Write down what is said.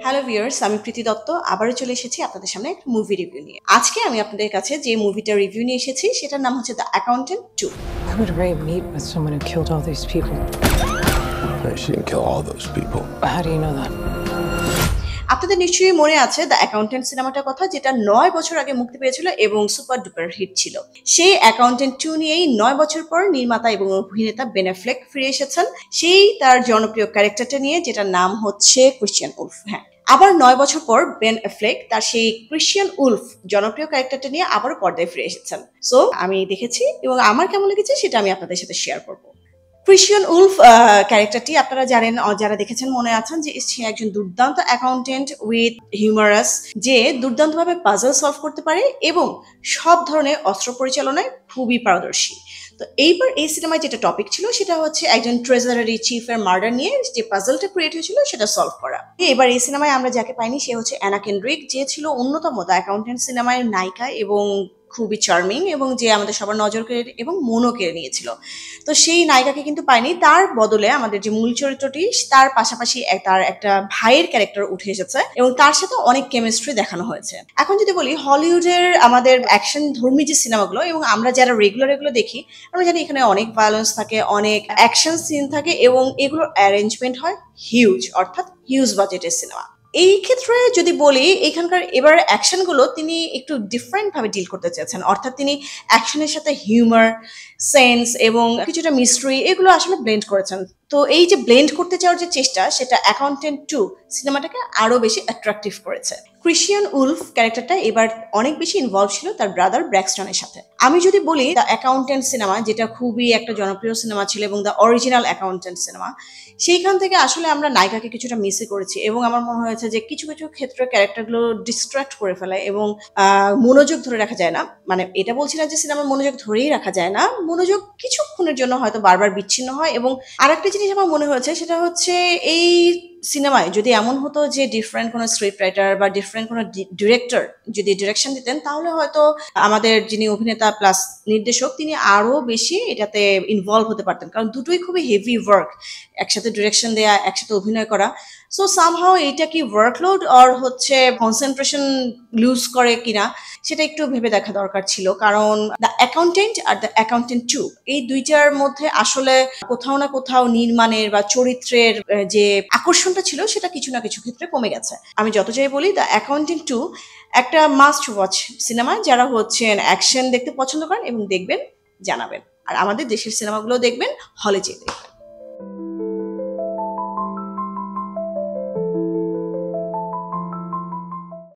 Hello viewers, আমি প্রীতি দত্ত আবারও চলে এসেছি আপনাদের সামনে একটা মুভি রিভিউ নিয়ে। আজকে আমি আপনাদের কাছে যে মুভিটা রিভিউ নিয়ে এসেছি সেটার নাম হচ্ছে the accountant 2। Why would Ray meet with someone who killed all these people? She didn't kill all those people. How do you know that? আপনাদের নিশ্চয়ই মনে আছে দ্য অ্যাকাউন্টেন্ট সিনেমাটার কথা, যেটা 9 বছর আগে মুক্তি পেয়েছিল এবং সুপার ডুপার হিট ছিল। সেই অ্যাকাউন্টেন্ট 2 নিয়েই 9 বছর পর নির্মাতা এবং অভিনেতা বেন অ্যাফ্লেক ফিরে এসেছেন সেই তার জনপ্রিয় ক্যারেক্টারটা নিয়ে, যেটার নাম হচ্ছে ক্রিশ্চিয়ান উলফ। হ্যাঁ, আবার 9 বছর পর বেন অ্যাফ্লেক তার সেই ক্রিশ্চিয়ান উলফ জনপ্রিয় ক্যারেক্টারটা নিয়ে আবারও পর্দায় ফিরে এসেছেন। সো আমি দেখেছি এবং আমার কেমন লেগেছে সেটা আমি আপনাদের সাথে শেয়ার করবো। ক্রিশ্চিয়ান উলফ ক্যারেক্টারটি আপনারা জানেন, যারা দেখেছেন মনে আছেন যে সে একজন দুর্দান্ত অ্যাকাউন্টেন্ট উইথ হিউমারাস, যে দুর্দান্তভাবে পাজল সলভ করতে পারে এবং সব ধরনের অস্ত্র পরিচালনায় খুবই পারদর্শী। তো এইবার এই সিনেমায় যেটা টপিক ছিল সেটা হচ্ছে একজন ট্রেজারারি চিফের মার্ডার নিয়ে যে পাজলটা ক্রিয়েট হয়েছিল সেটা সলভ করা। এবার এই সিনেমায় আমরা যাকে পাইনি সে হচ্ছে অ্যানা কেন্ড্রিক, যে ছিল অন্যতম দ্য অ্যাকাউন্টেন্ট সিনেমায় নায়িকা এবং খুবই চার্মিং, এবং যে আমাদের সবার নজর কেড়ে এবং মনও কেড়ে নিয়েছিল। তো সেই নায়িকাকে কিন্তু পাইনি, তার বদলে আমাদের যে মূল চরিত্রটি তার পাশাপাশি তার একটা ভাইয়ের ক্যারেক্টার উঠে এসেছে এবং তার সাথে অনেক কেমিস্ট্রি দেখানো হয়েছে। এখন যদি বলি হলিউডের আমাদের অ্যাকশন ধর্মী যে সিনেমাগুলো এবং আমরা যারা রেগুলার এগুলো দেখি, আমরা জানি এখানে অনেক ভায়োলেন্স থাকে, অনেক অ্যাকশন সিন থাকে এবং এগুলোর অ্যারেঞ্জমেন্ট হয় হিউজ, অর্থাৎ হিউজ বাজেটের সিনেমা। এই ক্ষেত্রে যদি বলি এখানকার এবার অ্যাকশনগুলো তিনি একটু ডিফারেন্ট ভাবে ডিল করতে চেয়েছেন, অর্থাৎ তিনি অ্যাকশনের সাথে হিউমার, সেন্স এবং কিছুটা মিস্ট্রি এগুলো আসলে ব্লেন্ড করেছেন। তো এই যে ব্লেন্ড করতে চাওয়ার যে চেষ্টা, সেটা অ্যাকাউন্টেন্ট 2 সিনেমাটাকে আরো বেশি অ্যাট্রাকটিভ করেছে। ক্রিশ্চিয়ান উলফ ক্যারেক্টারটা এবার অনেক বেশি ইনভলভ ছিল তার ব্রাদার ব্র্যাক্সটনের সাথে। আমি যদি বলি দ্য অ্যাকাউন্টেন্ট সিনেমা, যেটা খুবই একটা জনপ্রিয় সিনেমা ছিল এবং দ্য অরিজিনাল অ্যাকাউন্টেন্ট সিনেমা, সেইখান থেকে আসলে আমরা নায়িকাকে কিছুটা মিসই করেছি এবং আমার মনে হয়েছে যে কিছু কিছু ক্ষেত্রে ক্যারেক্টারগুলো ডিস্ট্র্যাক্ট করে ফেলে এবং মনোযোগ ধরে রাখা যায় না। মানে এটা বলছি না যে সিনেমার মনোযোগ ধরেই রাখা যায় না, মনোযোগ কিছুক্ষণের জন্য হয়তো বারবার বিচ্ছিন্ন হয়। এবং আরেকটা জিনিস আমার মনে হয়েছে সেটা হচ্ছে এই সিনেমায় যদি এমন হতো যে ডিফারেন্ট কোনো স্ক্রিপ্ট রাইটার বা ডিফারেন্ট কোনো ডিরেক্টর যদি ডিরেকশন দিতেন, তাহলে হয়তো আমাদের যিনি অভিনেতা প্লাস নির্দেশক তিনি আরো বেশি এটাতে ইনভলভ হতে পারতেন, কারণ দুটোই খুবই হেভি ওয়ার্ক, একসাথে ডিরেকশন দেয়া, একসাথে অভিনয় করা। সো সামহাও এটা কি ওয়ার্কলোড আর হচ্ছে কনসেন্ট্রেশন লুজ করে কিনা সেটা একটু ভেবে দেখা দরকার ছিল, কারণ the accountant are the accountant 2 এই দুইটার মধ্যে আসলে কোথাও না কোথাও নির্মাণের বা চরিত্রের যে আকর্ষণটা ছিল সেটা কিছু না কিছু ক্ষেত্রে কমে গেছে। আমি যত যাই বলি দ্য অ্যাকাউন্টেন্ট 2 একটা মাস্ট ওয়াচ সিনেমা, যারা হচ্ছেন অ্যাকশন দেখতে পছন্দ করেন এবং দেখবেন জানাবেন, আর আমাদের দেশের সিনেমাগুলো দেখবেন, হলে যেয়ে দেখবেন।